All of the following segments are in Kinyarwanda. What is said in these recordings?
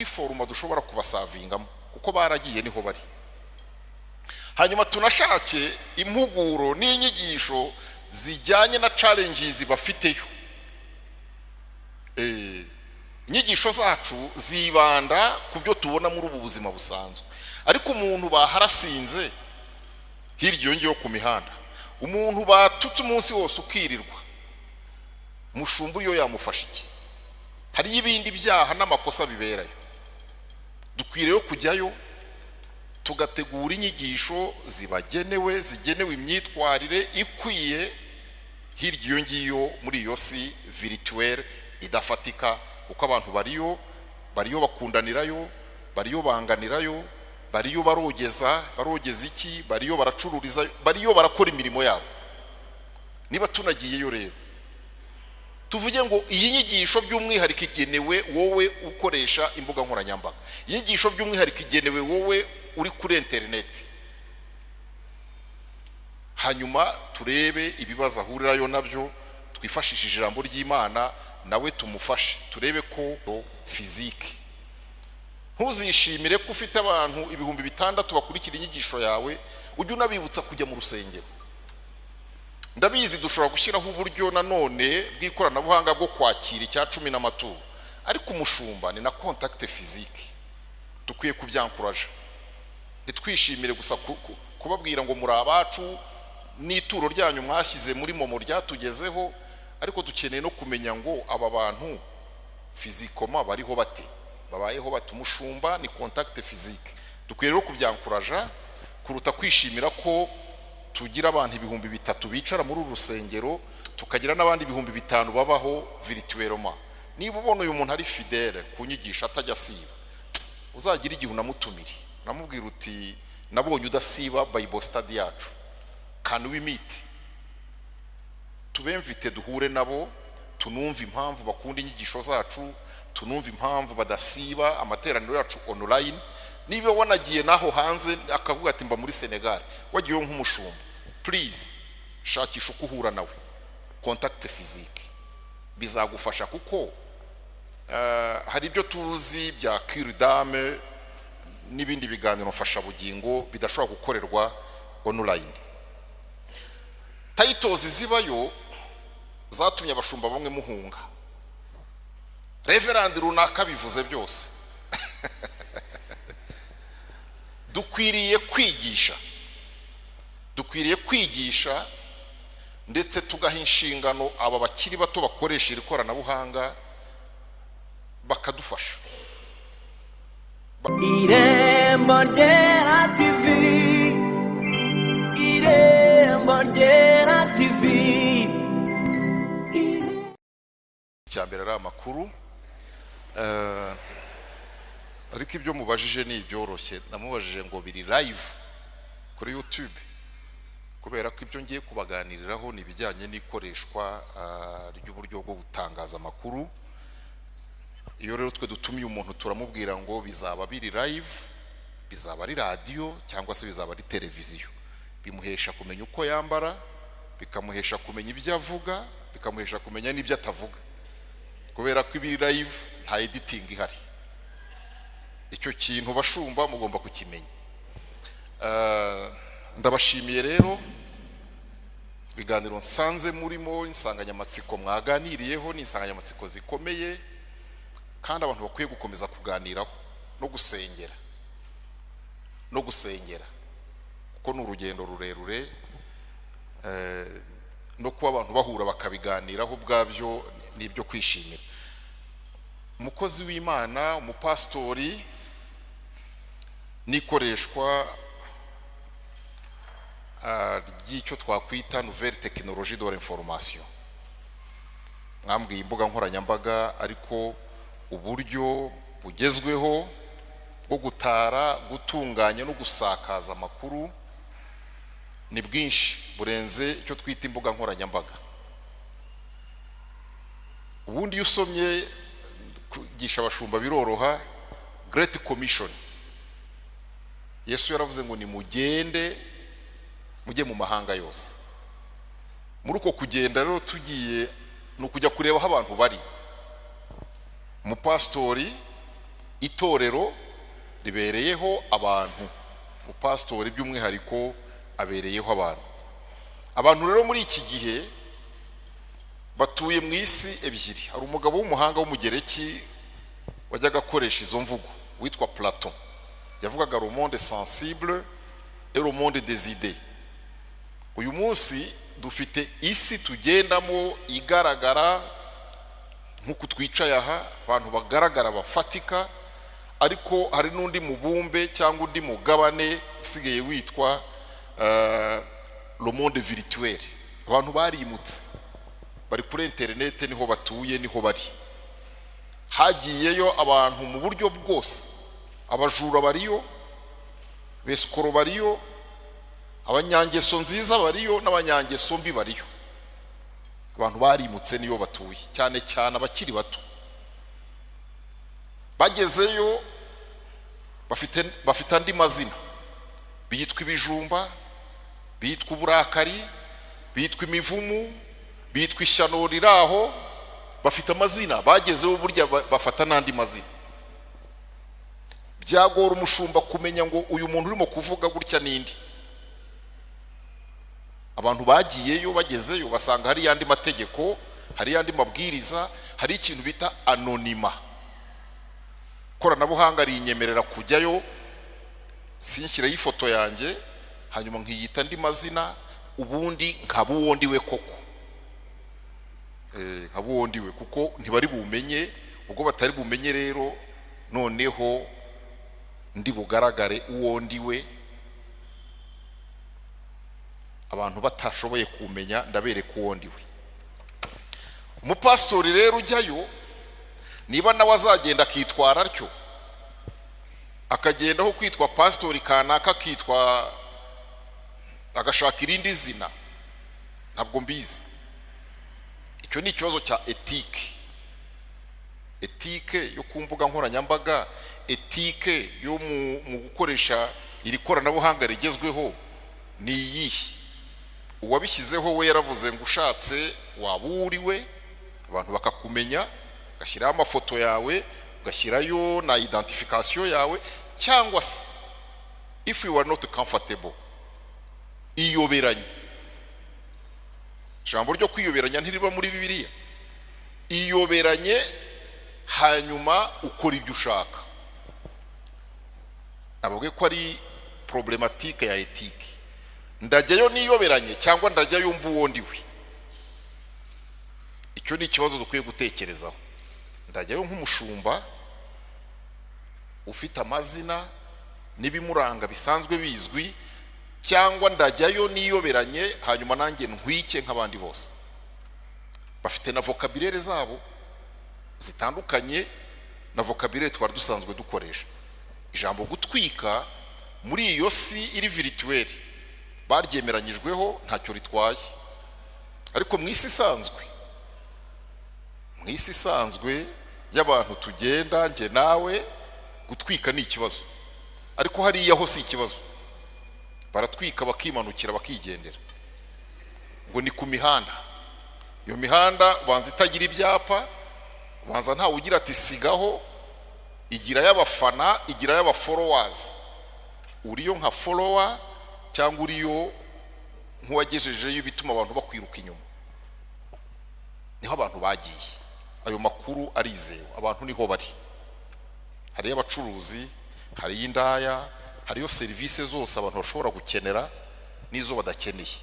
foruma dushobora kubasavingamo kuko baragiye niho bari. Hanyuma tunashake impuguro n'inyigisho zijyanye na challenges bafiteyo. Inyigisho zacu zibanda ku byo tubona muri ubu buzima busanzwe, ariko umuntu baharasinze hirya yongeyeho ku mihanda, umuntu batutse umunsi wose ukirirwa, umushumba iyo yamufasha iki? Hari ibindi byaha n'amakosa biberayo. Dukwiriye kujyayo tugategura inyigisho zibagenewe, zigenewe imyitwarire ikwiye hirya yongeyeho muri iyo si virtuelle idafatika, kuko abantu bariyo bakundanirayo, bariyo banganirayo, bariyo barogeza iki, bariyo baracururiza, bariyo barakora imirimo yabo. Niba tunagiyeyo rero tuvuge ngo iyi nyigisho by'umwihariko igenewe wowe ukoresha imbuga nkoranyambaga, inyigisho by'umwihariko igenewe wowe uri kuri internet, hanyuma turebe ibibazo ahurirayo nabyo, twifashishije ijambo ry'Imana nawe tumufashe turebe ko fiziki. Ntuzishimire ko ufite abantu 6,000 bakurikira inyigisho yawe, ujye unabibutsa kujya mu rusengero. Ndabizi dushobora gushyiraho uburyo nanone bw'ikoranabuhanga bwo kwakira icya 10 n'amaturo, ariko umushumba ni na contact physique, dukwiye kubyankuraje. Nitwishimire gusa kubabwira ngo muri abacu n'ituro ryanyu mwashyize muri momo ryatugezeho, ariko dukeneye no kumenya ngo aba bantu fizikoma bariho bate, babayeho bate. Umushumba ni contact physique, dukwiye rero kubyankuraje kuruta kwishimira ko tugira abantu 3,000 bicara muri urusengero, tukagira n'abandi 5,000 babaho virtuellement. Niba ubona uyu muntu ari fidèle kunyigisha atajya siba, uzagira igihe unamutumire, namubwira uti nabonye udasiba Bible study yacu, can we meet? Tubemvite duhure nabo, tunumva impamvu bakunda inyigisho zacu, tunumva impamvu badasiba amateraniro yacu online. Niba wanagiye naho hanze akavuga ati mba muri Senegal, wagiye nk'umushumba, please shakisha uko uhura nawe, contact physique bizagufasha, kuko hari ibyo tuzi bya cure d'âme n'ibindi biganiro mfasha bugingo bidashobora gukorerwa online. Titles zibayo zatumye abashumba bamwe muhunga, Reverend runaka bivuze byose. Dukwiriye kwigisha ndetse tugaha inshingano aba bakiri bato bakoresha iri koranabuhanga bakadufasha. Irembo Ryera TV, Irembo Ryera TV. Icyambere ari amakuru, ariko ibyo mubajije ni ibyoroshye. Namubajije ngo biri live kuri YouTube, kubera ko ibyo ngiye kubaganiriraho ni bijyanye n'ikoreshwa ry'uburyo bwo gutangaza amakuru. Iyo rero twe dutumiye umuntu turamubwira ngo bizaba biri live, bizaba ari radio cyangwa se bizaba ari televiziyo. Bimuhesha kumenya uko yambara, bikamuhesha kumenya ibyo avuga, bikamuhesha kumenya n'ibyo atavuga, kubera ko ibiri live nta editing ihari. Icyo kintu bashumba mugomba kukimenya. Ndabashimiye rero ibiganiro nsanze murimo, insanganyamatsiko mwaganiriyeho ni insanganyamatsiko zikomeye, kandi abantu bakwiye gukomeza kuganiraho no gusengera kuko ni urugendo rurerure, no kuba abantu bahura bakabiganiraho ubwabyo ni ibyo kwishimira. Umukozi w'Imana, umupastori, n'ikoreshwa ry'icyo twakwita nouvelle technologie de l'information. Mwambwiye imbuga nkoranyambaga, ariko uburyo bugezweho bwo gutara, gutunganya no gusakaza amakuru ni bwinshi burenze icyo twita imbuga nkoranyambaga. Ubundi iyo usomye kugisha abashumba biroroha. Great Commission, Yesu yaravuze ngo ni mugende mujye mu mahanga yose. Muri uko kugenda rero tugiye no kujya kureba aho abantu bari. Umupastori itorero ribereyeho abantu, umupasitori by'umwihariko abereyeho abantu rero muri iki gihe batuye mu isi ebyiri. Hari umugabo w'umuhanga w'umugereki wajyaga akoresha izo mvugo witwa Platon, yavugaga le monde sensible et le monde des idées. Uyu munsi dufite isi tugendamo igaragara nk'uko twicaye aha, abantu bagaragara bafatika, ariko hari n'undi mubumbe cyangwa undi mugabane usigaye witwa le monde virtuel. Abantu barimutse bari kuri internet, niho batuye, niho bari. Hagiyeyo abantu mu buryo bwose, abajura bariyo, besikoro bariyo, abanyangeso nziza bariyo, n'abanyangeso mbi bariyo. Abantu barimutse niyo batuye, cyane cyane abakiri bato. Bagezeyo bafite andi mazina, bitwa ibijumba, bitwa uburakari, bitwa imivumu, bitwa ishyano riraho, bafite amazina. Bagezeho burya bafata n'andi mazina. Byagora umushumba kumenya ngo uyu muntu urimo kuvuga gutya nindi. Abantu bagiyeyo, bagezeyo basanga hari yandi mategeko, hari yandi mabwiriza, hari ikintu bita anonima. Koranabuhanga rinyemerera kujyayo, sinshyiraho ifoto yanjye, hanyuma nkiyita andi mazina, ubundi nkaba uwo ndiwe koko. Nkaba uwo ndiwe kuko ntibari bumenye. Ubwo batari bumenye rero, noneho ndi bugaragare uwo ndiwe, abantu batashoboye kumenya ndabereka uwo ndiwe. Umupasitori rero ujyayo, niba nawe azagenda akitwara atyo, akagendaho kwitwa pasitori kanaka, akitwa agashaka irindi zina, ntabwo mbizi. Icyo ni ikibazo cya etike yo ku mbuga nkoranyambaga, etike yo mu gukoresha iri koranabuhanga rigezweho ni iyihe? Uwabishyizeho we yaravuze ngo ushatse waba uriwe, abantu bakakumenya, ugashyiraho amafoto yawe, ugashyirayo na identification yawe, cyangwa se if you are not comfortable, iyoberanye. Ijambo ryo kwiyoberanya ntiriba muri Bibiliya. Iyoberanye, hanyuma ukora ibyo ushaka. Nababwiye ko ari problematike ya etike. Ndajyayo niyoberanye cyangwa ndajyayo mbu uwo ndiwe? Icyo ni ikibazo dukwiye gutekerezaho. Ndajyayo nk'umushumba ufite amazina n'ibimuranga bisanzwe bizwi, cyangwa ndajyayo niyoberanye hanyuma nanjye ntwike nk'abandi bose? Bafite na vocabulaire zabo zitandukanye na vocabulaire twari dusanzwe dukoresha. Ijambo gutwika muri iyo si iri virtuel baryemeranyijweho, ntacyo ritwaye. Ariko mu isi isanzwe y'abantu tugenda nge nawe, gutwika ni ikibazo. Ariko hariya ho si ikibazo. Baratwika bakimanukira bakigendera. Ngo ni ku mihanda. Iyo mihanda banza itagira ibyapa, banza ntawe ugira ati sigaho, igira y'abafana, igira y'abafollowers. Uriyo nka follower cyangwa uriyo nk'uwagejejeyo bituma abantu bakwiruka inyuma. Niho abantu bagiye. Ayo makuru arizewe, abantu niho bari. Hari abacuruzi, hari indaya, hariyo serivisi zose abantu bashobora gukenera n'izo badakeneye.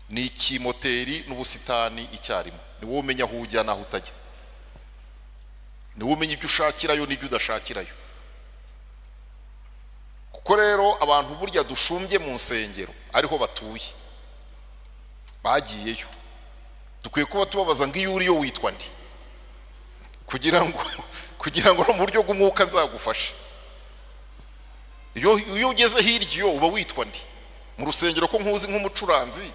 Ni ikimoteri n'ubusitani icyarimwe. Ni wowe umenya aho ujya n'aho utajya. Ni wowe umenya ibyo ushakirayo n'ibyo udashakirayo. Kuko rero abantu burya dushumbye mu nsengero ariho batuye, bagiyeyo. Dukwiye kuba tubabaza ngo iyo uriyo witwa ndi, kugira ngo no mu buryo bw'umwuka nzagufashe. Iyo ugeze hirya iyo uba witwa ndi mu rusengero, ko nkuzi nk'umucuranzi,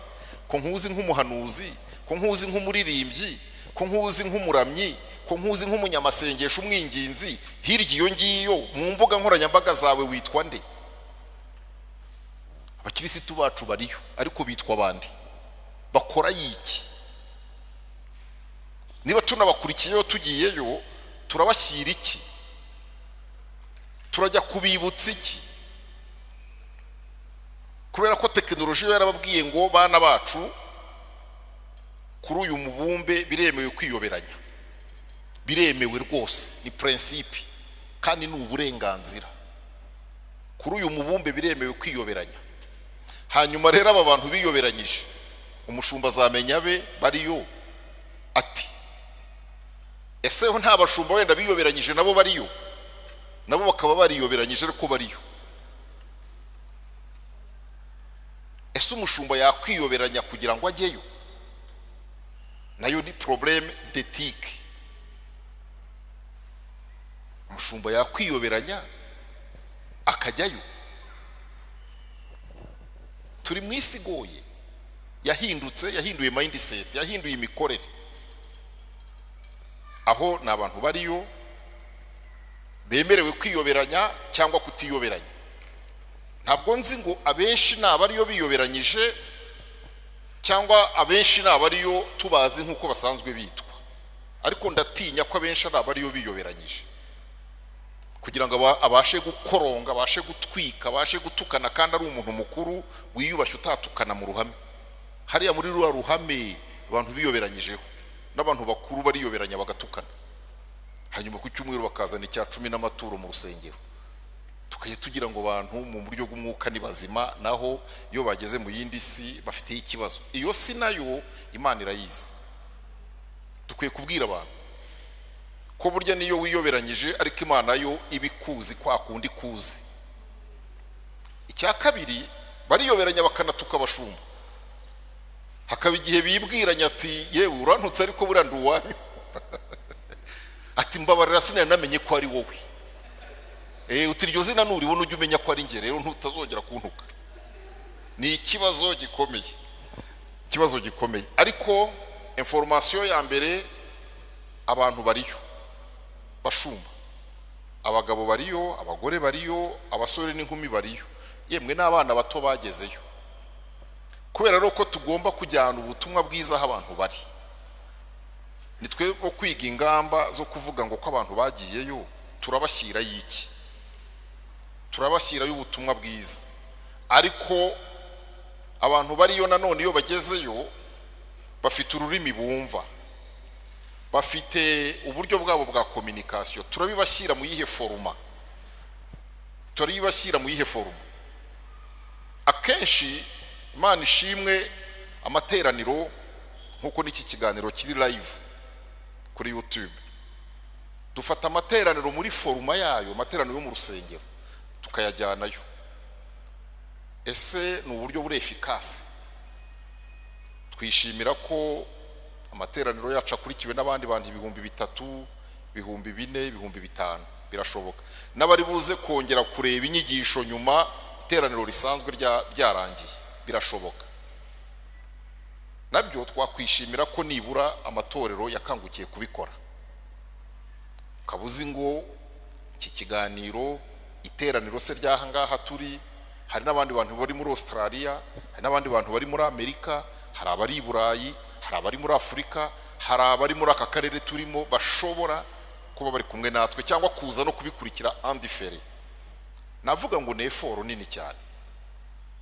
ko nkuzi nk'umuhanuzi, ko nkuzi nk'umuririmbyi, ko nkuzi nk'umuramyi, ko nkuzi nk'umunyamasengesho, umwinginzi. Hirya iyo ngiyo mu mbuga nkoranyambaga zawe witwa nde? Abakirisitu bacu bariyo, ariko bitwa bandi, bakora yiki? Niba tunabakurikiyeyo tugiyeyo, turabashyira iki? Turajya kubibutsa iki? Kubera ko tekinoloji yarababwiye ngo bana bacu kuri uyu mubumbe biremewe kwiyoberanya, biremewe rwose, ni principe kandi ni uburenganzira. Kuri uyu mubumbe biremewe kwiyoberanya. Hanyuma rero aba bantu biyoberanyije, umushumba azamenya be bariyo ati ese ho nta bashumba wenda biyoberanyije nabo bariyo, nabo bakaba bariyoberanyije ariko bariyo. Ese umushumba yakwiyoberanya kugira ngo ajyeyo? Nayo ni problème d'éthique. Umushumba yakwiyoberanya akajyayo? Turi mu isi igoye, yahinduye mindset, yahinduye imikorere. Aho ni abantu bariyo bemerewe kwiyoberanya cyangwa kutiyoberanya. Ntabwo nzi ngo abenshi n'abariyo biyoberanyije cyangwa abenshi n'abariyo tubazi nk'uko basanzwe bitwa, ariko ndatinya ko abenshi n'abariyo biyoberanyije kugira ngo abashe gukoronga, abashe gutwika, abashe gutukana, kandi ari umuntu mukuru wiyubashye utatukana mu ruhame. Hariya muri ruwa ruhame abantu biyoberanyijeho, n'abantu bakuru bariyoberanya bagatukana, hanyuma ku cyumweru bakazana icya 10 n'amaturo mu rusengero. Tukaye tugira ngo abantu mu buryo bw'umwuka ni bazima, naho iyo bageze mu yindi si bafite ikibazo. Iyo si nayo Imana irayizi. Dukwiye kubwira abantu ko burya niyo wiyoberanyije ariko Imana yo ibikuzi kwa kundi kuzi. Icya kabiri, bariyoberanya bakanatuka abashumba, hakaba igihe bibwiranya ati yewe urantutse ariko burandi uwanyu ati mbabarira sinari namenye ko ari wowe. Uti iryo zina nuribona ujye umenya ko ari nge, rero ntutazongera kuntuka. Ni ikibazo gikomeye, ikibazo gikomeye. Ariko information ya mbere, abantu bariyo bashumba, abagabo bariyo, abagore bariyo, abasore n'inkumi bariyo, yemwe n'abana bato bagezeyo. Kubera rero ko tugomba kujyana ubutumwa bwiza aho abantu bari, nitwe bo kwiga ingamba zo kuvuga ngo ko abantu bagiyeyo turabashyira y'iki, turabashyira y'ubutumwa bwiza. Ariko abantu bariyo nanone iyo bagezeyo bafite ururimi bumva, bafite uburyo bwabo bwa communication. Turabibashyira mu yihe foruma? Turabibashyira mu yihe foruma? Akenshi Imana ishimwe amateraniro nkuko n'iki kiganiro kiri live kuri YouTube, dufata amateraniro muri foruma yayo, amateraniro yo mu rusengero tukayajyanayo. Ese ni uburyo buri efficace? Twishimira ko amateraniro yacu akurikiwe n'abandi bantu 3,000, 4,000, 5,000, birashoboka. N'abari buze kongera kureba inyigisho nyuma iteraniro risanzwe ryarangiye, birashoboka. Nabyo twakwishimira ko nibura amatorero yakangukiye kubikora. Kabuzi ngo iki kiganiro iteraniro se ryaha ngaha turi, hari n'abandi bantu bari muri Australia, hari n'abandi bantu bari muri Amerika, hari abari i Burayi, hari abari muri Afurika, hari abari muri aka karere turimo, bashobora kuba bari kumwe natwe cyangwa kuza no kubikurikira en différé. Navuga ngo ni effort nini cyane,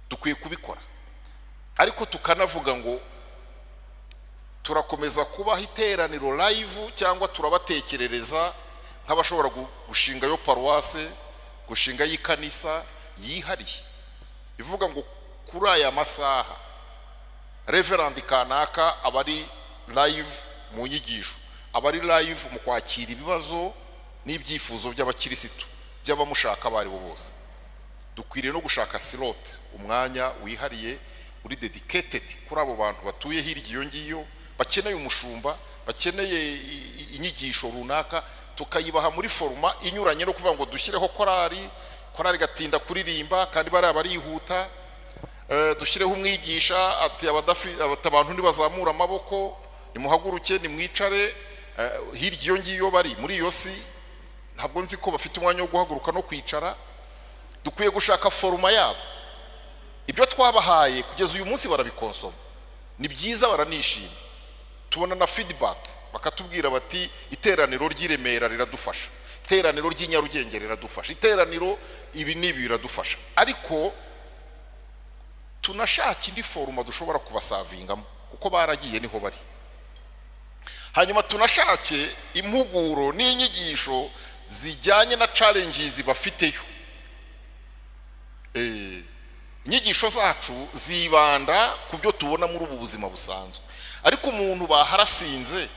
dukwiye kubikora. Ariko tukanavuga ngo turakomeza kubaho iteraniro live cyangwa turabatekerereza nk'abashobora gushinga yo paruwase, gushinga y'ikanisa yihariye ivuga ngo kuri aya masaha Reverend kanaka abari live mu nyigisho, abari live mu kwakira ibibazo n'ibyifuzo by'abakirisitu by'abamushaka bari bo bose. Dukwiriye no gushaka slot, umwanya wihariye uri dedicated kuri abo bantu batuye hirya iyo ngiyo, bakeneye umushumba, bakeneye inyigisho runaka, tukayibaha muri foruma inyuranye no kuvuga ngo dushyireho korari gatinda kuririmba kandi bari abarihuta, dushyireho umwigisha ati abantu ntibazamura amaboko, nimuhaguruke nimwicare hirya iyo ngiyo bari muri iyo si. Ntabwo nzi ko bafite umwanya wo guhaguruka no kwicara. Dukwiye gushaka foruma yabo. Ibyo twabahaye kugeza uyu munsi barabikonsoma, ni byiza, baranishima, tubona na feedback bakatubwira bati iteraniro ry'Iremera riradufasha, iteraniro ry'Inyarugenge riradufasha, iteraniro ibi n'ibi biradufasha, ariko tunashaka indi foruma dushobora kubasavingamo kuko baragiye niho bari. Hanyuma tunashake impuguro n'inyigisho zijyanye na challenges bafiteyo. Inyigisho zacu zibanda ku byo tubona muri ubu buzima busanzwe, ariko umuntu baharasinze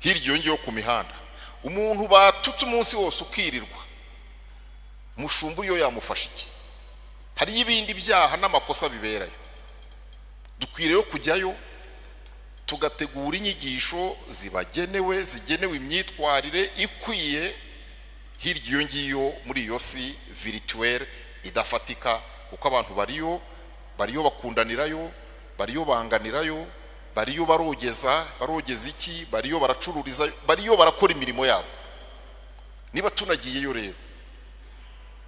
hirya yo ku mihanda, umuntu batutse umunsi wose ukirirwa, umushumba iyo yamufasha iki? Hari ibindi byaha n'amakosa biberayo. Dukwiriye kujyayo tugategura inyigisho zigenewe imyitwarire ikwiye hirya ngiyo muri iyo si virtuelle idafatika, kuko abantu bariyo bakundanirayo, bariyo banganirayo, bariyo barogeza iki, bariyo baracururiza, bariyo barakora imirimo yabo. Niba tunagiyeyo rero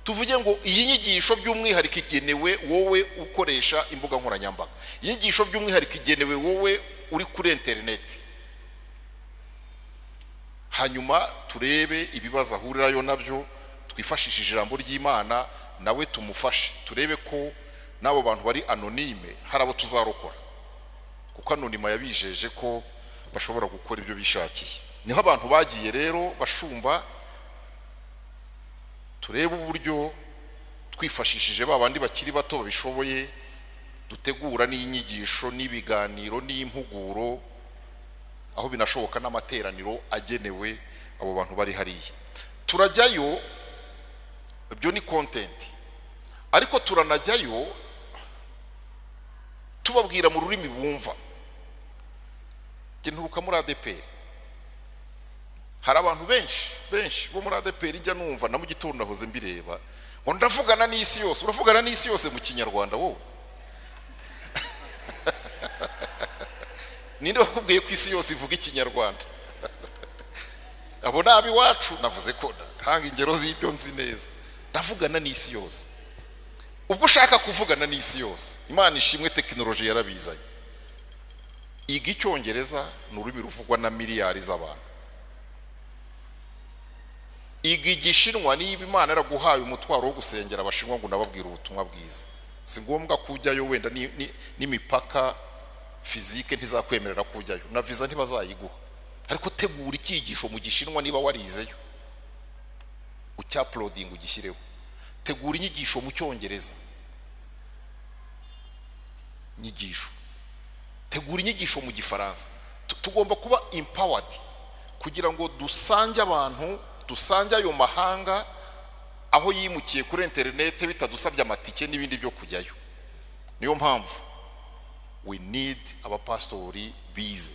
tuvuge ngo iyi nyigisho by'umwihariko igenewe wowe ukoresha imbuga nkoranyambaga, inyigisho by'umwihariko igenewe wowe uri kuri internet, hanyuma turebe ibibazo ahurirayo nabyo, twifashishije ijambo ry'Imana, nawe tumufashe turebe ko n'abo bantu bari anonyme hari abo tuzarokora, kuko anonyme yabijeje ko bashobora gukora ibyo bishakiye. Niho abantu bagiye rero bashumba, turebe uburyo twifashishije babandi bakiri bato babishoboye, dutegura n'inyigisho n'ibiganiro n'impuguro, aho binashoboka n'amateraniro agenewe abo bantu bari hariya. Turajyayo, ibyo ni content, ariko turanajyayo tubabwira mu rurimi bumva. Nturuka muri ADPR, hari abantu benshi bo muri ADPR ijya numva na mu gitondo nahoze mbireba, ngo ndavugana n'isi yose. Uravugana n'isi yose mu Kinyarwanda wowe? Ninde wakubwiye ko isi yose ivuga Ikinyarwanda? Abo nabi wacu navuze ko ntanga ingero z'ibyo nzi neza. Ndavugana n'isi yose. Ubwo ushaka kuvugana n'isi yose, Imana ishimwe tekinoloji yarabizanye. Iga Icyongereza ni ururimi ruvugwa na miliyari z'abantu. Iga Igishinwa niba Imana yaraguhaye umutwaro wo gusengera abashinwa ngo nababwira ubutumwa bwiza. Si ngombwa kujyayo, wenda n'imipaka fizike ntizakwemerera kujyayo, na visa ntibazayiguha, ariko tegura icyigisho mu Gishinwa niba warizeyo, ucyaploading ugishyireho. Tegura inyigisho mu Cyongereza, inyigisho. Tegura inyigisho mu Gifaransa. Tugomba kuba empowered kugira ngo dusange abantu, dusange ayo mahanga aho yimukiye kuri internet bitadusabye amatike n'ibindi byo kujyayo. Niyo mpamvu we need abapastori bize,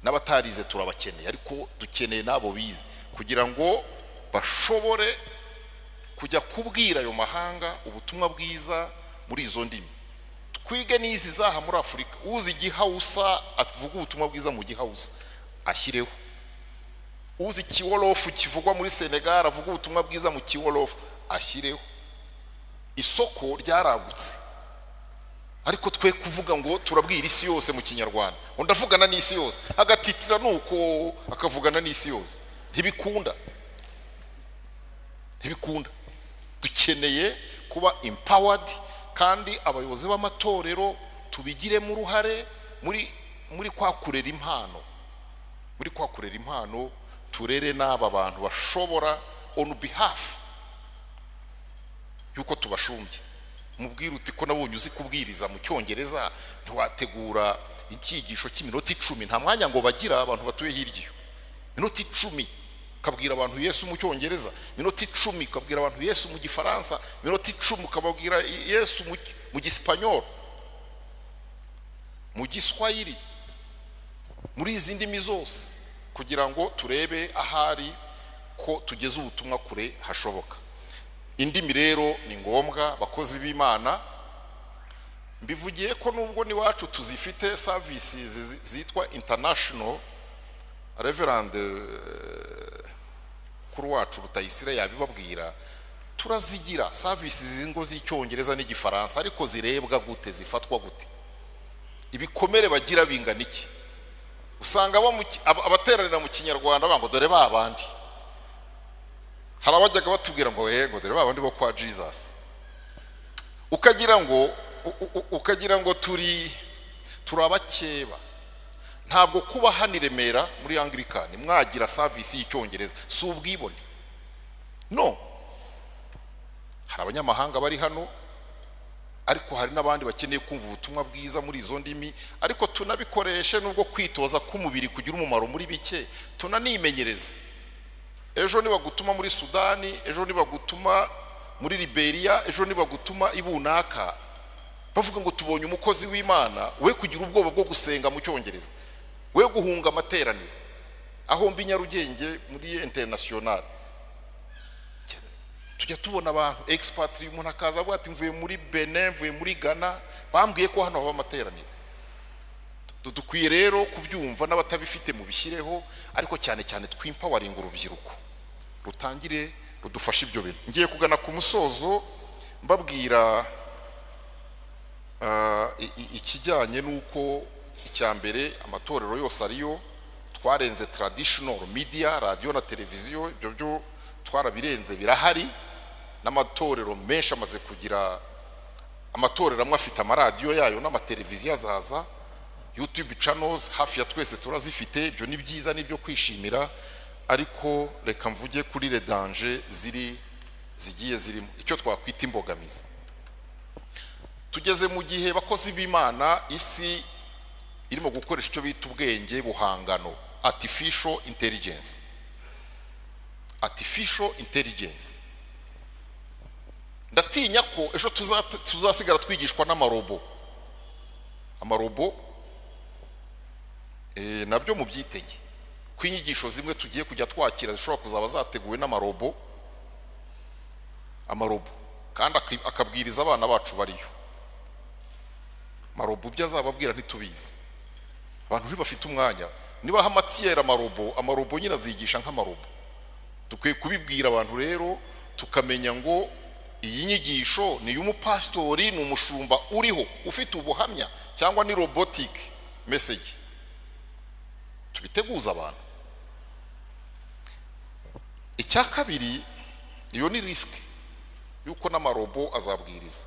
n'abatarize turabakeneye, ariko dukeneye nabo bize kugira ngo bashobore kujya kubwira ayo mahanga ubutumwa bwiza muri izo ndimi. Twige n'izi zaha muri Afurika, uzi Igihausa avuga ubutumwa bwiza mu Gihausa ashyireho, uzi Kiwolofu kivugwa muri Senegal avuga ubutumwa bwiza mu Kiwolofu ashyireho. Isoko ryaragutse, ariko twe kuvuga ngo turabwira isi yose mu Kinyarwanda, ngo ndavugana n'isi yose, agatitira nuko akavugana n'isi yose. Ntibikunda. Dukeneye kuba empowered, kandi abayobozi b'amatorero tubigiremo uruhare muri kwakurera impano, turere n'aba bantu bashobora on behalf yuko tubashumbye. Mubwira uti ko nabonye uzi kubwiriza mu Cyongereza, ntiwategura icyigisho cy'iminota 10, nta mwanya ngo bagira abantu batuye hirya. Minota 10 kabwira abantu Yesu mu Cyongereza, minota 10 kabwira abantu Yesu mu Gifaransa, minota 10 kababwira Yesu mu Gisipanyol, mu Giswahili, muri izi ndimi zose, kugira ngo turebe ahari ko tugeze ubutumwa kure hashoboka. Indimi rero ni ngombwa, bakozi b'Imana. Mbivugiye ko nubwo ni wacu tuzifite services zitwa international, Reverend kuri wacu Rutayisire yabibabwira, turazigira services zingo z'Icyongereza n'Igifaransa, ariko zirebwa gute, zifatwa gute? Ibikomere bagira bingana iki? usanga abateranira mu kinyarwanda bango dore babandi, hari abajyaga batubwira ngo yego dore babandi bo kwa Jesus, ukagira ngo turi abakeba. Ntabwo kuba hano i Remera muri Anglikani mwagira service y'icyongereza si ubwibone, no, hari abanyamahanga bari hano ariko hari n'abandi bakeneye kumva ubutumwa bwiza muri izo ndimi, ariko tunabikoreshe nubwo kwitoza k'umubiri kugira umumaro muri bike, tunanimenyereze. Ejo nibagutuma muri Sudani, ejo nibagutuma muri Liberia, ejo nibagutuma ibunaka, bavuga ngo tubonye umukozi w'Imana, we kugira ubwoba bwo gusenga mu cyongereza, we guhunga amateraniro. Aho mbi Nyarugenge muri international tujya tubona abantu expatrié, umuntu akaza avuga ati mvuye muri Benin, mvuye muri Ghana, bambwiye ko hano haba amateraniro. Dukwiye rero kubyumva, n'abatabifite mu bishyireho, ariko cyane cyane twimpawaringa urubyiruko rutangire rudufasha ibyo bintu. Ngiye kugana ku musozo mbabwira ikijyanye n'uko icyambere amatorero yose ariyo twarenze traditional media, radio na televiziyo, ibyo byo twarabirenze, birahari. N'amatorero menshi amaze kugira, amatorero amwe afite amaradiyo yayo n'amateleviziyo azaza, YouTube channels hafi ya twese turazifite. Ibyo ni byiza, nibyo kwishimira, ariko reka mvuge kuri le danger zigiye zirimo, icyo twakwita imbogamizi. Tugeze mu gihe bakozi b'Imana isi irimo gukoresha icyo bita ubwenge buhangano, artificial intelligence. Ndatinya ko ejo tuzasigara twigishwa n'amarobo. Nabyo mu byitege ko inyigisho zimwe tugiye kujya twakira zishobora kuzaba zateguwe n'amarobo, kandi akabwiriza abana bacu bariyo. Amarobo byo azababwira ntitubizi. Abantu bafite umwanya, niba hamatiyera amarobo nyine azigisha nk'amarobo. Dukwiye kubibwira abantu rero, tukamenya ngo iyi nyigisho ni y'umupastori, ni umushumba uriho ufite ubuhamya, cyangwa ni robotic message. Tubiteguza abantu. Icya kabiri, iyo ni risk yuko n'amarobo azabwiriza.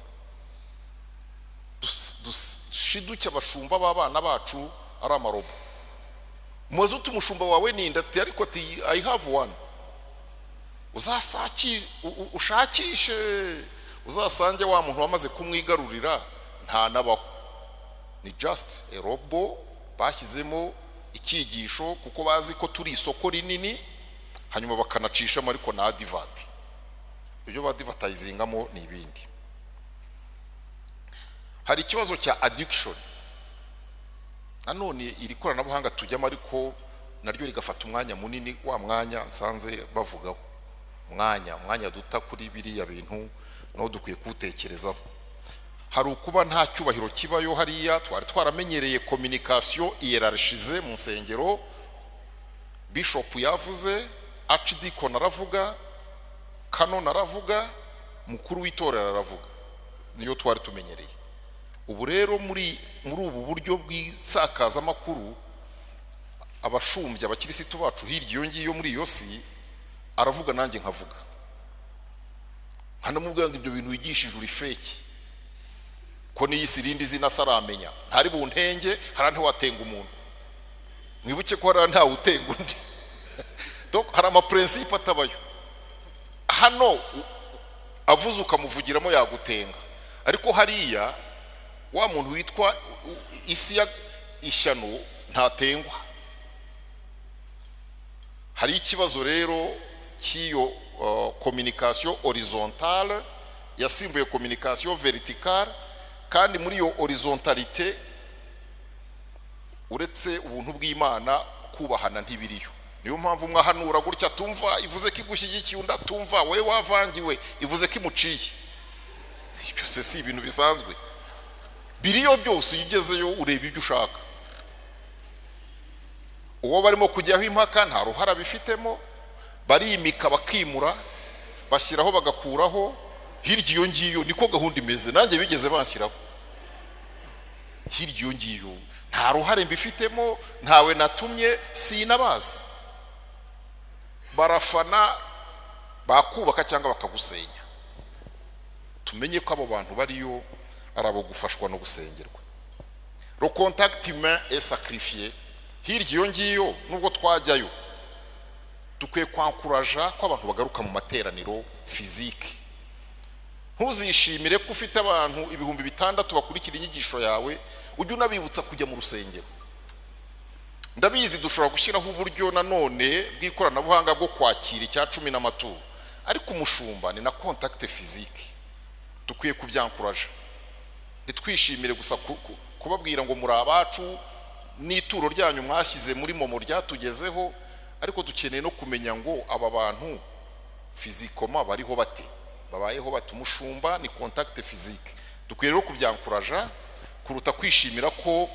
Dushiduke abashumba b'abana bacu ari amarobo. Muzi uti umushumba wawe ni ndati, ariko ati I have one. Ushakishe uzasange wa muntu wamaze kumwigarurira nta nabaho, ni just a robo bashyizemo icyigisho, kuko bazi ko turi isoko rinini, hanyuma bakanacishamo ariko na advert. Ibyo badvertisingamo ni ibindi. Hari ikibazo cya addiction. Nanone iri koranabuhanga tujyamo, ariko naryo rigafata umwanya munini, wa mwanya nsanze bavugaho, umwanya duta kuri biriya bintu, no dukwiye kutekerezaho. Hari ukuba nta cyubahiro kibayo hariya. Twari twaramenyereye communication hierarchisée mu nsengero, bishop yavuze, archdeacon aravuga, canon aravuga, mukuru w'itorero aravuga, niyo twari tumenyereye. Ubu rero muri ubu buryo bw'isakaza makuru, abashumbya abakirisitu bacu hirya iyo ngiyo muri iyo si, aravuga nanjye nkavuga, nkanamubwira ngo ibyo bintu wigishije uri fake, ko niyi sirindi zina saramenya, ntari buntenge, hari ntiwatenga umuntu. Mwibuke ko hari ntawe utenga undi. Donc hari ama principe atabayo. Hano avuze ukamuvugiramo yagutenga, ariko hariya wa muntu witwa isi ya ishyano ntatengwa. Hari ikibazo rero cy'iyo communication horizontale yasimbuye communication verticale, kandi muri iyo horizontalité uretse ubuntu bw'Imana kubahana ntibiriyo. Niyo mpamvu mwahanura gutya tumva ivuze ko igushyigikiye, undi atumva we wavangiwe ivuze ko imuciye. Ibyo si ibintu bisanzwe, biriyo byose. Uyigezeyo ureba ibyo ushaka. Uwo barimo kujyaho impaka nta ruhara bifitemo, barimika bakimura, bashyiraho bagakuraho. Hirya iyo ngiyo niko gahunda imeze, nanjye bigeze banshyiraho. Hirya iyo ngiyo nta ruhare mbifitemo, ntawe natumye, sinabazi. Barafana bakubaka cyangwa bakagusenya. Tumenye ko abo bantu bariyo ari abo gufashwa no gusengerwa. Le contact humain est sacrifié. Hirya iyo ngiyo nubwo twajyayo dukwiye kwankuraja ko abantu bagaruka mu materaniro physique. Ntuzishimire ko ufite abantu 6,000 bakurikira inyigisho yawe, ujye unabibutsa kujya mu rusengero. Ndabizi dushobora gushyiraho uburyo nanone bw'ikoranabuhanga bwo kwakira icya 10 n'amaturo, ariko umushumba ni na contact physique. Dukwiye kubyankuraja. Ntitwishimire gusa kubabwira ngo muri abacu n'ituro ryanyu mwashyize muri momo ryatugezeho, ariko dukeneye no kumenya ngo aba bantu fizikoma bariho bate, babayeho bate. Umushumba ni contact physique. Dukwiye rero kubyankuraja kuruta kwishimira ko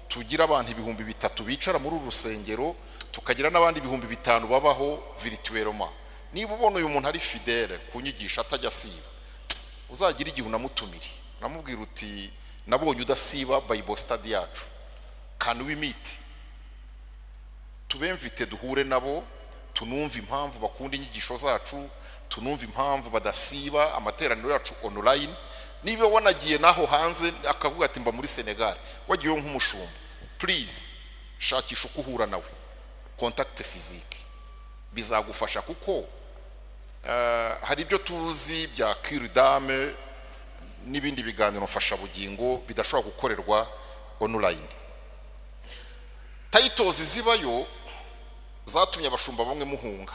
tugira abantu 3,000 bicara muri uru rusengero, tukagira n'abandi 5,000 babaho virtuellement. Niba ubona uyu muntu ari fidèle kunyigisha atajya siba, uzagira igihe unamutumire, namubwira uti nabonye udasiba Bible study yacu, can we meet? Tubemvite duhure nabo, tunumva impamvu bakunda inyigisho zacu, tunumva impamvu badasiba amateraniro yacu online. Niba wanagiye naho hanze akavuga ati mba muri Senegal, wagiye nk'umushumba, please shakisha uko uhura nawe, contact physique bizagufasha. Kuko hari ibyo tuzi bya cure d'âme n'ibindi biganiro mfasha bugingo bidashobora gukorerwa online. Titles zibayo zatumye abashumba bamwe muhunga.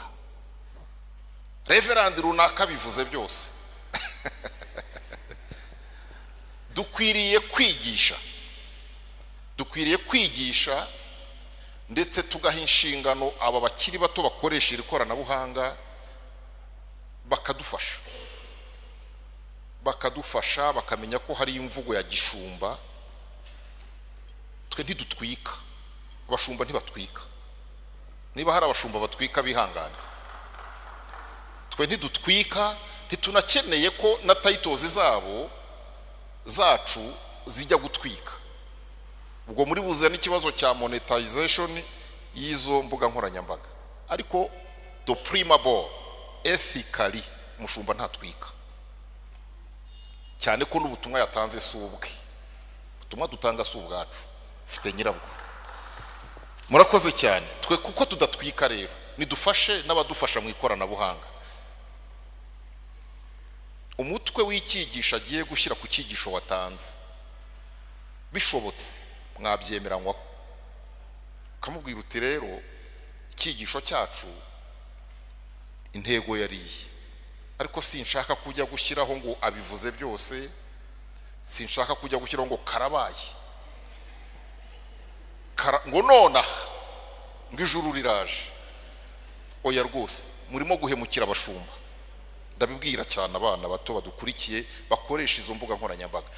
Reverend runaka bivuze byose. Dukwiriye kwigisha ndetse tugaha inshingano aba bakiri bato bakoresha iri koranabuhanga, bakadufasha bakamenya ko hari imvugo ya gishumba. Twe ntidutwika, abashumba ntibatwika. Niba hari abashumba batwika bihangana, twe ntidutwika. Ntitunakeneye ko na titles zacu zijya gutwika. Ubwo muri buze n'ikibazo cya monetization y'izo mbuga nkoranyambaga, ariko the primable ethically umushumba ntatwika, cyane ko n'ubutumwa yatanze subwe. Ubutumwa dutanga subwacu ufite nyirabwo. Murakoze cyane. Twe kuko tudatwika rero nidufashe n'abadufasha mu ikoranabuhanga. Umutwe w'icyigisho agiye gushyira ku cyigisho watanze, bishobotse mwabyemeranywaho, ukamubwira uti rero icyigisho cyacu intego yariye, ariko sinshaka kujya gushyiraho ngo abivuze byose, sinshaka kujya gushyiraho ngo karabaye ngo nona ngo ijuru riraje. Oya rwose murimo guhemukira abashumba. Ndabibwira cyane abana bato badukurikiye bakoresha izo mbuga nkoranyambaga.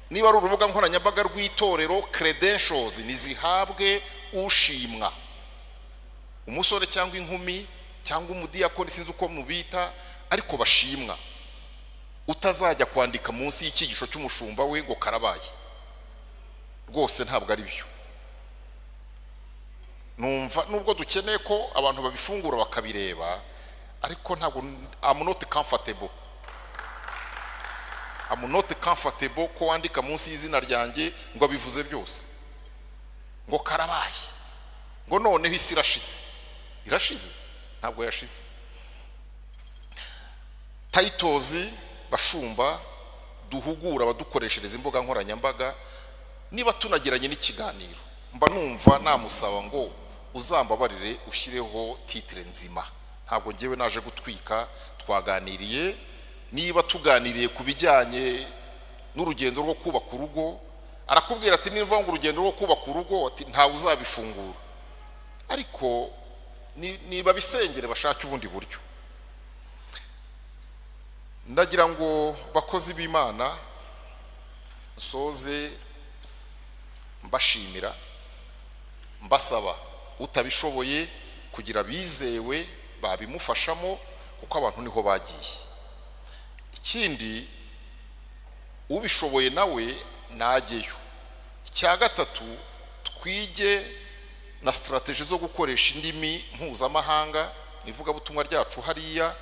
Niba ari urubuga nkoranyambaga rw'itorero, credentials nizihabwe ushimwa, umusore cyangwa inkumi cyangwa umudiyakoni, sinzi uko mubita, ariko bashimwa. Utazajya kwandika munsi y'icyigisho cy'umushumba we ngo karabaye, rwose ntabwo ari byo. Numva nubwo dukeneye ko abantu babifungura bakabireba, ariko ntabwo I'm not comfortable ko wandika munsi y'izina ryanjye ngo bivuze byose, ngo karabaye, ngo noneho isi irashize. Ntabwo yashize. Titles bashumba duhugura abadukoreshereza imbuga nkoranyambaga. Niba tunagiranye n'ikiganiro, mba numva namusaba ngo uzambabarire ushyireho titre nzima. Ntabwo ngewe naje gutwika, twaganiriye. Niba tuganiriye ku bijyanye n'urugendo rwo kubaka urugo, arakubwira ati niva ngo urugendo rwo kubaka urugo ati ntawe uzabifungura, ariko niba bisengere bashaka ubundi buryo. Ndagira ngo bakozi b'Imana soze mbashimira, mbasaba utabishoboye kugira bizewe babimufashamo, kuko abantu niho bagiye. Ikindi ubishoboye nawe najyeyo. Icya gatatu, twige na strategy zo gukoresha indimi mpuzamahanga ivugabutumwa ryacu hariya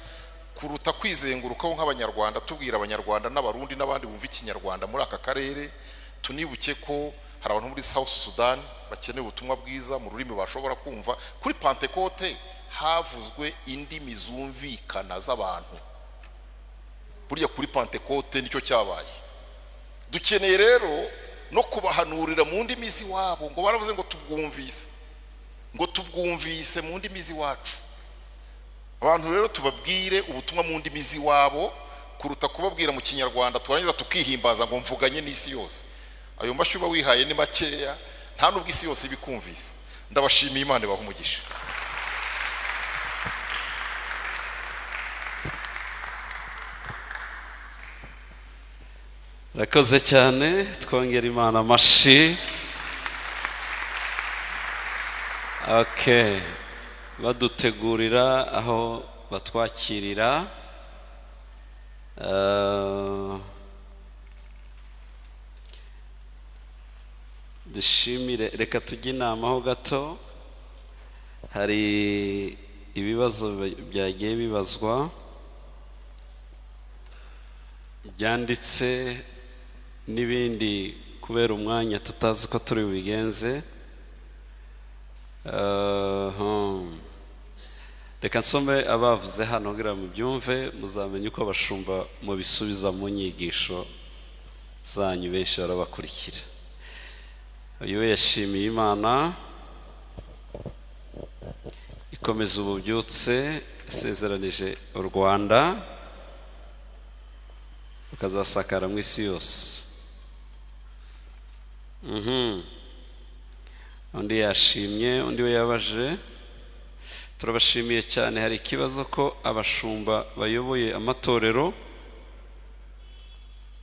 kuruta kwizengurukaho nk'abanyarwanda tubwira abanyarwanda n'abarundi n'abandi bumva ikinyarwanda muri aka karere. Tunibuke ko hari abantu muri South Sudan bakeneye ubutumwa bwiza mu rurimi bashobora kumva. Kuri Pentecote havuzwe indimi zumvikana z'abantu, burya kuri Pentecote nicyo cyabaye. Dukeneye rero no kubahanurira mu ndimi z'iwabo, ngo baravuze ngo tubwumvise mu ndimi z'iwacu. Abantu rero tubabwire ubutumwa mu ndimi z'iwabo kuruta kubabwira mu kinyarwanda turangiza tukihimbaza ngo mvuganye n'isi yose. Ayo mashyi uba wihaye ni makeya, nta nubwo isi yose ibikumvise. Ndabashimiye, Imana ibahe umugisha. Rakoze cyane, twongera Imana amashyi. Okay, badutegurira aho batwakirira. Dushimire, reka tujye inama ho gato. Hari ibibazo byagiye bibazwa byanditse n'ibindi kubera umwanya tutazi ko turi bubigenze. Reka nsome abavuze hano kugira mubyumve, muzamenye uko abashumba mu bisubiza mu nyigisho zanyu benshi barabakurikira. Uyu we yashimiye Imana ikomeza ububyutse, isezeranije u Rwanda ukazasakara mu isi yose. Undi yashimye, undi we yabaje. Turabashimiye cyane. Hari ikibazo ko abashumba bayoboye amatorero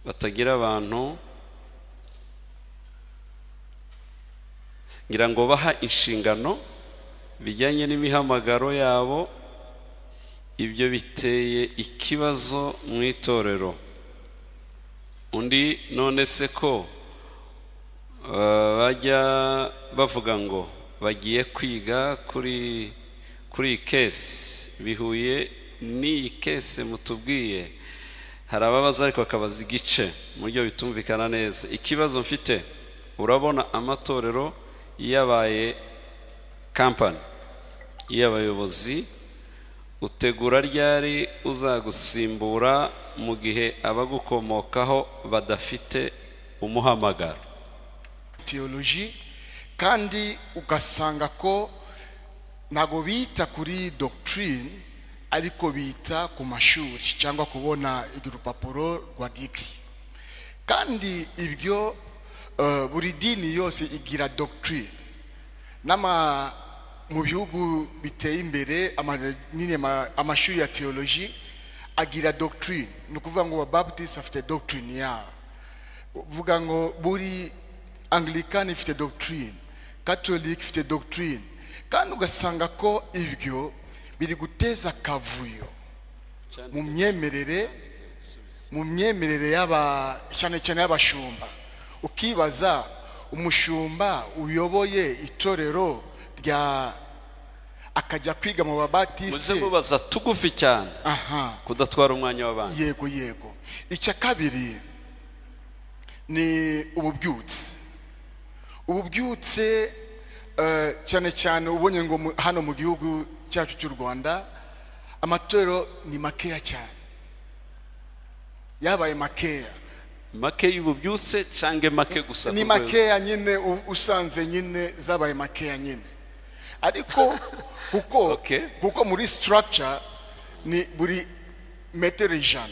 batagira abantu ngira ngo baha inshingano bijyanye n'imihamagaro yabo. Ibyo biteye ikibazo mu itorero. Undi none se ko bajya bavuga ngo bagiye kwiga kuri kesi bihuye n'iyi kesi mutubwiye. Hari ababaza ariko bakabaza igice mu buryo bitumvikana neza. Ikibazo mfite, urabona amatorero yabaye kampani y'abayobozi, utegura ryari uzagusimbura mu gihe abagukomokaho badafite umuhamagaro? Theology, kandi ugasanga ko ntago bita kuri doctrine ariko bita ku mashuri cyangwa kubona urupapuro rwa degree. Kandi ibyo buri dini yose igira doctrine. Mu bihugu biteye imbere amashuri ya theology agira doctrine. Ni ukuvuga ngo Baptist afite doctrine yabo, uvuga ngo buri Anglican ifite doctrine, Catholic ifite doctrine. Kandi ugasanga ko ibyo biri guteza kavuyo mu myemerere cyane cyane y'abashumba. Ukibaza umushumba uyoboye itorero rya akajya kwiga mu Babatiste, muze mubaza tugufi cyane kudatwara umwanya w'abandi. Yego. Icya kabiri ni ububyutse cyane cyane ubonye ngo hano mu gihugu cyacu cy'u Rwanda amatorero ni makeya cyane, yabaye makeya. Make y'ububyutse cyangwa make gusa? Ni makeya nyine, usanze nyine zabaye makeya nyine. Ariko kuko muri structure ni buri metero 100,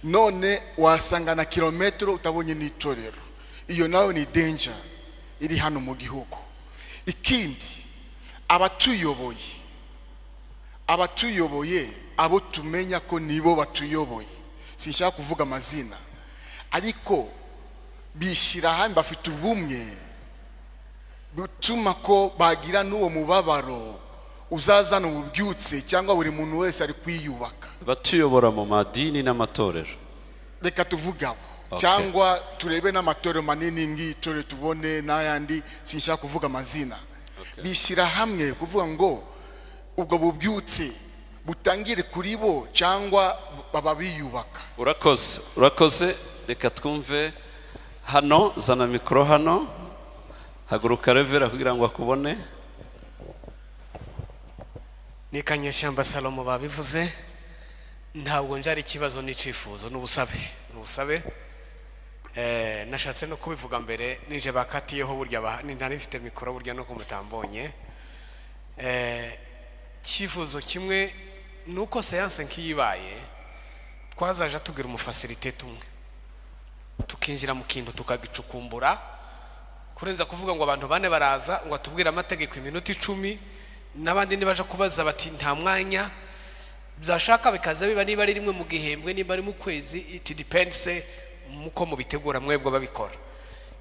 none wasanga na kilometero utabonye n'itorero. Iyo nayo ni danger iri hano mu gihugu. Ikindi, abatuyoboye abo tumenya ko nibo batuyoboye, sinshaka kuvuga amazina, ariko bishyira hamwe, bafite ubumwe butuma ko bagira n'uwo mubabaro uzazana ububyutse, cyangwa buri muntu wese ari kwiyubaka. Batuyobora mu madini n'amatorero, reka tuvuga abo cyangwa turebe n'amatorero manini ngitore tubone n'ayandi sinshaka kuvuga amazina bishyira hamwe kuvuga ngo ubwo bubyutse butangire kuri bo cyangwa baba biyubaka. urakoze reka twumve hano, zana mikoro hano, haguruka Revera kugira ngo akubone. Ni Kanyeshyamba Salomo babivuze, ntabwo njari ikibazo n'icifuzo n'ubusabe nashatse no kubivuga mbere nije bakatiyeho burya ntari mfite mikoro burya no kumutambonye. Kifuzo kimwe nuko seanse nkiyibaye twazaje tugira umufacilitator umwe tukinjira mu kintu tukagicukumbura kurenza kuvuga ngo abantu bane baraza ngo atubwire amategeko iminota 10 n'abandi nibaje kubaza bati nta mwanya byashaka bikaza biba niba ari rimwe mu gihembwe niba ari mu kwezi, it depends muko mubitegura mwebwe babikora.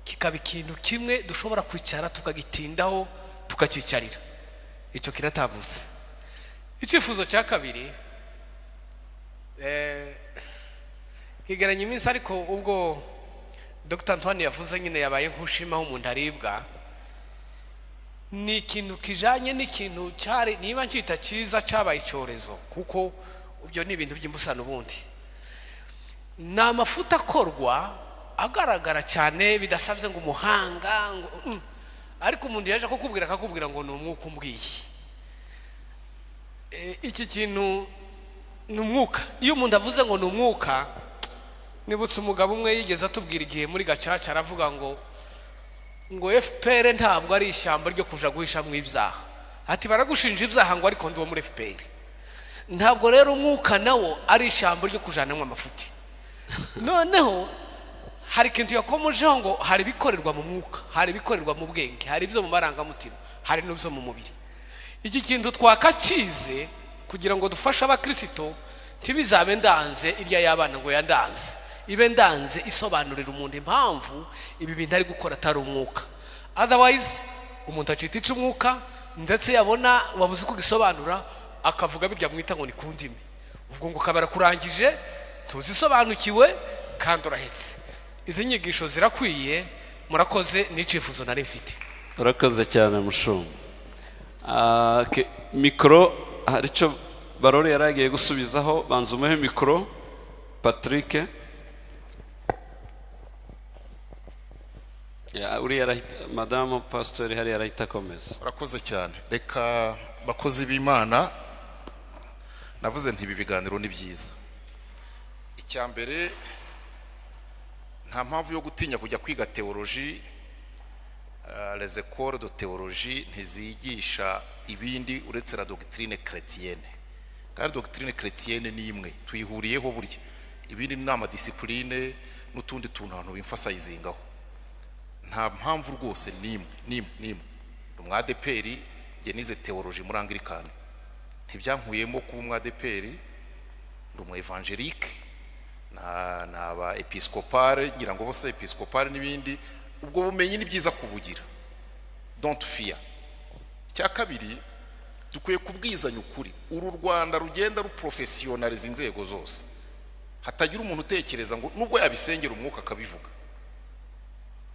Kikaba ikintu kimwe dushobora kwicara tukagitindaho tukacicarira, icyo kiratabutse. Icifuzo cya kabiri kigeranye iminsi ariko ubwo Dr. Antoine yavuze nyine yabaye nk'ushimaho umuntu aribwa, ni ikintu kijanye n'ikintu cyari niba ncita cyiza cyabaye icyorezo kuko ibyo ni ibintu by'imbusano ubundi ni amafuta akorwa agaragara cyane bidasabye ngo umuhanga ngo ariko umuntu yaje akakubwira ngo ni umwuka umbwiye. Iki kintu ni umwuka. Iyo umuntu avuze ngo ni umwuka, nibutse umugabo umwe yigeze atubwira igihe muri Gacaca aravuga ngo FPR ntabwo ari ishyamba ryo kuja guhisha mu ibyaha, ati baragushinja ibyaha ngo ariko ndi wo muri FPR. Ntabwo rero umwuka nawo ari ishyamba ryo kujanamwe amafuti. Noneho hari ikintu yakomojeho ngo hari bikorerwa mu mwuka, hari bikorerwa mu bwenge, hari ibyo mu marangamutima, hari n'ibyo mu mubiri. Iki kintu twakacize kugira ngo dufashe abakristo ntibizabe ndanze irya y'abana ngo yandanze, ibe ndanze isobanurira umuntu impamvu ibi bintu ari gukora atari umwuka. Otherwise umuntu acita ica umwuka ndetse yabona wabuze uko gisobanura akavuga birya mwita ngo ni kundimi, ubwo ngo kabara kurangije tuzisobanukiwe kandi urahetse. Izi nyigisho zirakwiye. Murakoze n'icifuzo nari mfite. Urakoze cyane Mushumba. Mikoro hari icyo Barore yaragiye gusubizaho, banza umuhe mikoro Patrick. Uri Madamu Pastor hari yarahita komeza. Urakoze cyane. Reka bakozi b'Imana, navuze nti ibi biganiro ni byiza. Icyambere nta mpamvu yo gutinya kujya kwiga theologie. Les écoles de théologie ntizigisha ibindi uretse la doctrine chrétienne, kandi doctrine chrétienne ni imwe tuyihuriyeho burya, ibindi ni amadisipline n'utundi tuntu abantu bimfasayizingaho. Nta mpamvu rwose nimwe umwadeperi nge nize théologie muri Anglikani, ntibyankuyemo kuba umwadeperi, ndi umu evangelique n'aba episcopale, ngira ngo bose episcopale n'ibindi. Ubwo bumenyi ni byiza kubugira, don't fear. Cya kabiri dukwiye kubwizanya ukuri. Uru Rwanda rugenda ruprofessionaliza inzego zose, hatagira umuntu utekereza ngo nubwo yabisengera umwuka akabivuga.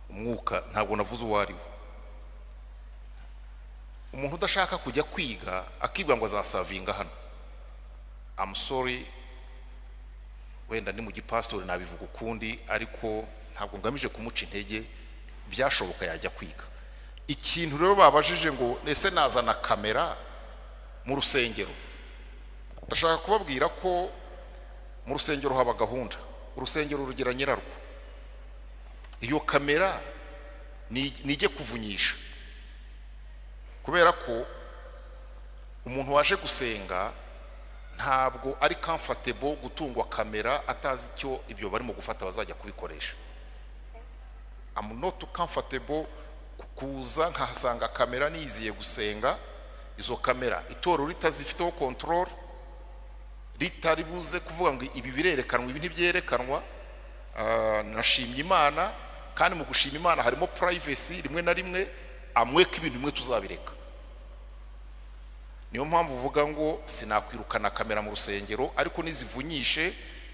Umwuka ntabwo navuze uwo ari we. Umuntu udashaka kujya kwiga akibwa ngo azasavinga hano, I'm sorry, wenda ni mu gipastori nabivuga ukundi, ariko ntabwo ngamije kumuca intege, byashoboka yajya kwiga. Ikintu rero babajije ngo ese nazana kamera mu rusengero, ndashaka kubabwira ko mu rusengero haba gahunda. Urusengero rugira nyirarwo. Iyo kamera nijye kuvunyisha, kubera ko umuntu waje gusenga ntabwo ari comfortable gutungwa kamera atazi icyo ibyo barimo gufata bazajya kubikoresha. I'm not comfortable kuza nkahasanga kamera niziye gusenga, izo kamera itoro ritazifiteho control, ritari buze kuvuga ngo ibi birerekanwa ibi ntibyerekanwa. Nashimye Imana, kandi mu gushima Imana harimo privacy rimwe na rimwe, amweka ibintu bimwe tuzabireka. Niyo mpamvu uvuga ngo sinakwirukana kamera mu rusengero, ariko nizivunyishe